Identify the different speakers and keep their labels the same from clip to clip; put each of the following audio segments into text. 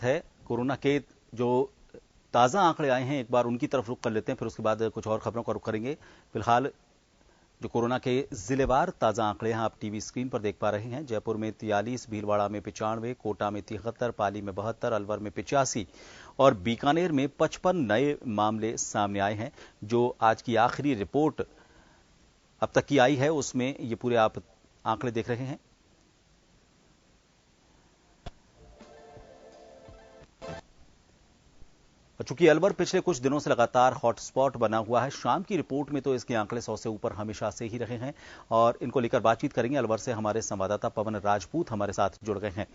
Speaker 1: है कोरोना के जो ताज़ा आंकड़े आए हैं, एक बार उनकी तरफ रुख कर लेते हैं, फिर उसके बाद कुछ और खबरों का रुख करेंगे। फिलहाल जो कोरोना के जिलेवार ताज़ा आंकड़े हैं आप टीवी स्क्रीन पर देख पा रहे हैं। जयपुर में 43, भीलवाड़ा में 95, कोटा में 73, पाली में 72, अलवर में 85 और बीकानेर में 55 नए मामले सामने आए हैं। जो आज की आखिरी रिपोर्ट अब तक की आई है उसमें ये पूरे आप आंकड़े देख रहे हैं। चूंकि अलवर पिछले कुछ दिनों से लगातार हॉटस्पॉट बना हुआ है, शाम की रिपोर्ट में तो इसके आंकड़े 100 से ऊपर हमेशा से ही रहे हैं और इनको लेकर बातचीत करेंगे। अलवर से हमारे संवाददाता पवन राजपूत हमारे साथ जुड़ गए हैं।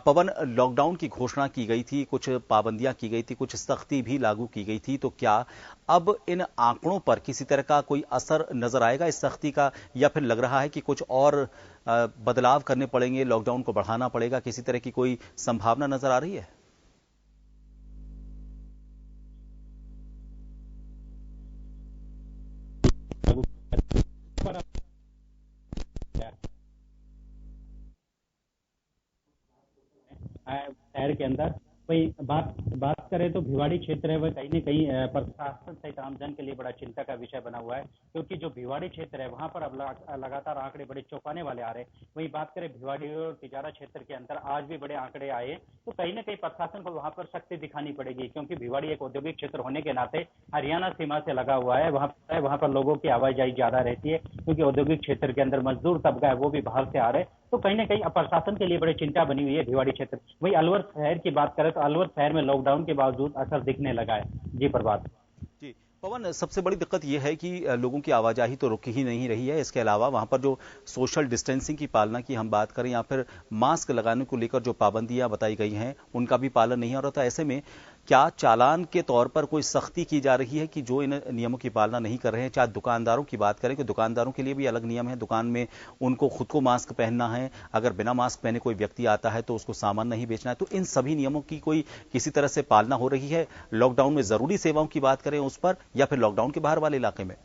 Speaker 1: पवन, लॉकडाउन की घोषणा की गई थी, कुछ पाबंदियां की गई थी, कुछ सख्ती भी लागू की गई थी, तो क्या अब इन आंकड़ों पर किसी तरह का कोई असर नजर आएगा इस सख्ती का, या फिर लग रहा है कि कुछ और बदलाव करने पड़ेंगे, लॉकडाउन को बढ़ाना पड़ेगा, किसी तरह की कोई संभावना नजर आ रही है?
Speaker 2: शहर के अंदर वही बात बात करें तो भिवाड़ी क्षेत्र है वह कहीं न कहीं प्रशासन सहित आमजन के लिए बड़ा चिंता का विषय बना हुआ है, क्योंकि जो भिवाड़ी क्षेत्र है वहां पर अब लगातार आंकड़े बड़े चौंकाने वाले आ रहे हैं। वही बात करें भिवाड़ी और तिजारा क्षेत्र के अंदर आज भी बड़े आंकड़े आए, तो कहीं न कहीं प्रशासन को वहां पर सख्ती दिखानी पड़ेगी, क्योंकि भिवाड़ी एक औद्योगिक क्षेत्र होने के नाते हरियाणा सीमा से लगा हुआ है। वहां पर लोगों की आवाजाही ज्यादा रहती है, क्योंकि औद्योगिक क्षेत्र के अंदर मजदूर तबका है वो भी बाहर से आ रहे हैं, तो कहीं न कहीं प्रशासन के लिए बड़ी चिंता बनी हुई है भिवाड़ी क्षेत्र। वही अलवर शहर की बात करें तो अलवर शहर में लॉकडाउन के बावजूद असर दिखने लगा है। जी प्रभात
Speaker 1: जी पवन, सबसे बड़ी दिक्कत यह है कि लोगों की आवाजाही तो रुक ही नहीं रही है। इसके अलावा वहां पर जो सोशल डिस्टेंसिंग की पालना की हम बात करें या फिर मास्क लगाने को लेकर जो पाबंदियां बताई गई हैं उनका भी पालन नहीं हो रहा था। ऐसे में क्या चालान के तौर पर कोई सख्ती की जा रही है कि जो इन नियमों की पालना नहीं कर रहे हैं? चाहे दुकानदारों की बात करें कि दुकानदारों के लिए भी अलग नियम है, दुकान में उनको खुद को मास्क पहनना है, अगर बिना मास्क पहने कोई व्यक्ति आता है तो उसको सामान नहीं बेचना है। तो इन सभी नियमों की कोई किसी तरह से पालना हो रही है? लॉकडाउन में जरूरी सेवाओं की बात करें उस पर, या फिर लॉकडाउन के बाहर वाले इलाके में?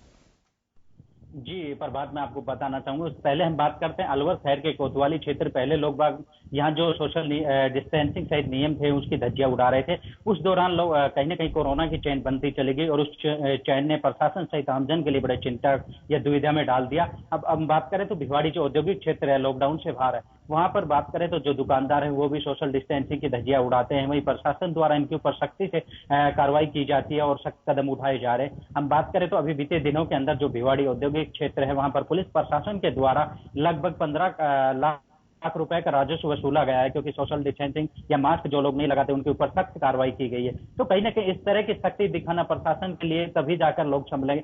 Speaker 2: जी प्रभात मैं आपको बताना चाहूंगा। पहले हम बात करते हैं अलवर शहर के कोतवाली क्षेत्र। पहले लोग बाग यहाँ जो सोशल डिस्टेंसिंग सहित नियम थे उसकी धज्जियां उड़ा रहे थे। उस दौरान लोग कहीं ना कहीं कोरोना की चेन बनती चली गई और उस चेन ने प्रशासन सहित आमजन के लिए बड़े चिंता या दुविधा में डाल दिया। अब हम बात करें तो भिवाड़ी जो औद्योगिक क्षेत्र है लॉकडाउन से बाहर है, वहां पर बात करें तो जो दुकानदार है वो भी सोशल डिस्टेंसिंग की धज्जियां उड़ाते हैं। वहीं प्रशासन द्वारा इनके ऊपर सख्ती से कार्रवाई की जाती है और सख्त कदम उठाए जा रहे हैं। हम बात करें तो अभी बीते दिनों के अंदर जो भिवाड़ी औद्योगिक क्षेत्र है वहां पर पुलिस प्रशासन के द्वारा लगभग 15 लाख रुपए का राजस्व वसूला गया है, क्योंकि सोशल डिस्टेंसिंग या मास्क जो लोग नहीं लगाते उनके ऊपर सख्त कार्रवाई की गई है। तो कहीं ना कहीं इस तरह की सख्ती दिखाना प्रशासन के लिए तभी जाकर लोग संभलेंगे।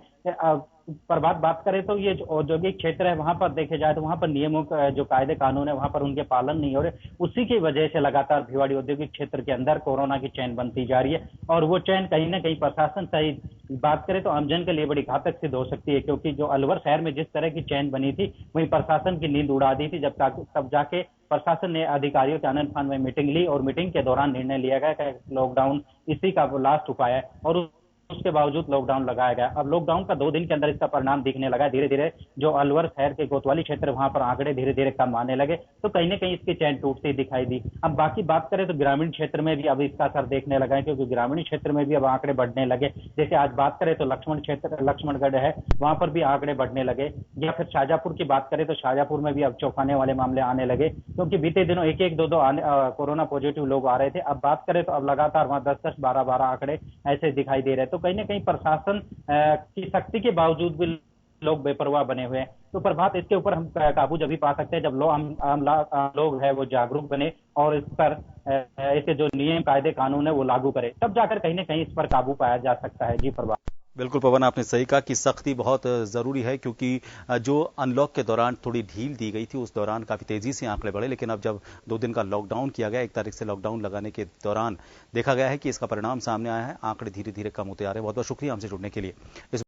Speaker 2: पर बात करें तो ये जो औद्योगिक क्षेत्र है वहां पर देखे जाए तो वहां पर नियमों का जो कायदे कानून है वहां पर उनके पालन नहीं हो रहे। उसी की वजह से लगातार भिवाड़ी औद्योगिक क्षेत्र के अंदर कोरोना की चैन बनती जा रही है और वो चैन कहीं ना कहीं प्रशासन सहित बात करें तो आमजन के लिए बड़ी घातक सिद्ध हो सकती है, क्योंकि जो अलवर शहर में जिस तरह की चैन बनी थी वहीं प्रशासन की नींद उड़ा दी थी। तब जाके प्रशासन ने अधिकारियों के आनंद फान में मीटिंग ली और मीटिंग के दौरान निर्णय लिया गया कि लॉकडाउन इसी का लास्ट उपाय है और उसके बावजूद लॉकडाउन लगाया गया। अब लॉकडाउन का 2 दिन के अंदर इसका परिणाम दिखने लगा। धीरे धीरे जो अलवर शहर के कोतवाली क्षेत्र वहां पर आंकड़े धीरे धीरे कम आने लगे, तो कहीं ना कहीं इसकी चैन टूटती दिखाई दी। अब बाकी बात करें तो ग्रामीण क्षेत्र में भी अब इसका असर देखने लगा है, क्योंकि ग्रामीण क्षेत्र में भी अब आंकड़े बढ़ने लगे। जैसे आज बात करें तो लक्ष्मणगढ़ है वहां पर भी आंकड़े बढ़ने लगे, या फिर शाहजहांपुर की बात करें तो शाहजहांपुर में भी अब चौंकाने वाले मामले आने लगे, क्योंकि बीते दिनों एक एक दो कोरोना पॉजिटिव लोग आ रहे थे। अब बात करें तो अब लगातार वहां 10-10, 12-12 आंकड़े ऐसे दिखाई दे रहे हैं। तो कहीं ना कहीं प्रशासन की सख्ती के बावजूद भी लोग बेपरवाह बने हुए हैं। तो प्रभात इसके ऊपर हम काबू जब भी पा सकते हैं जब आम लोग है वो जागरूक बने और इस पर इसके जो नियम कायदे कानून है वो लागू करें, तब जाकर कहीं ना कहीं इस पर काबू पाया जा सकता है। जी प्रभात।
Speaker 1: बिल्कुल पवन, आपने सही कहा कि सख्ती बहुत जरूरी है, क्योंकि जो अनलॉक के दौरान थोड़ी ढील दी गई थी उस दौरान काफी तेजी से आंकड़े बढ़े, लेकिन अब जब 2 दिन का लॉकडाउन किया गया, 1 तारीख से लॉकडाउन लगाने के दौरान देखा गया है कि इसका परिणाम सामने आया है, आंकड़े धीरे धीरे कम होते आ रहे हैं। बहुत बहुत शुक्रिया हमसे जुड़ने के लिए।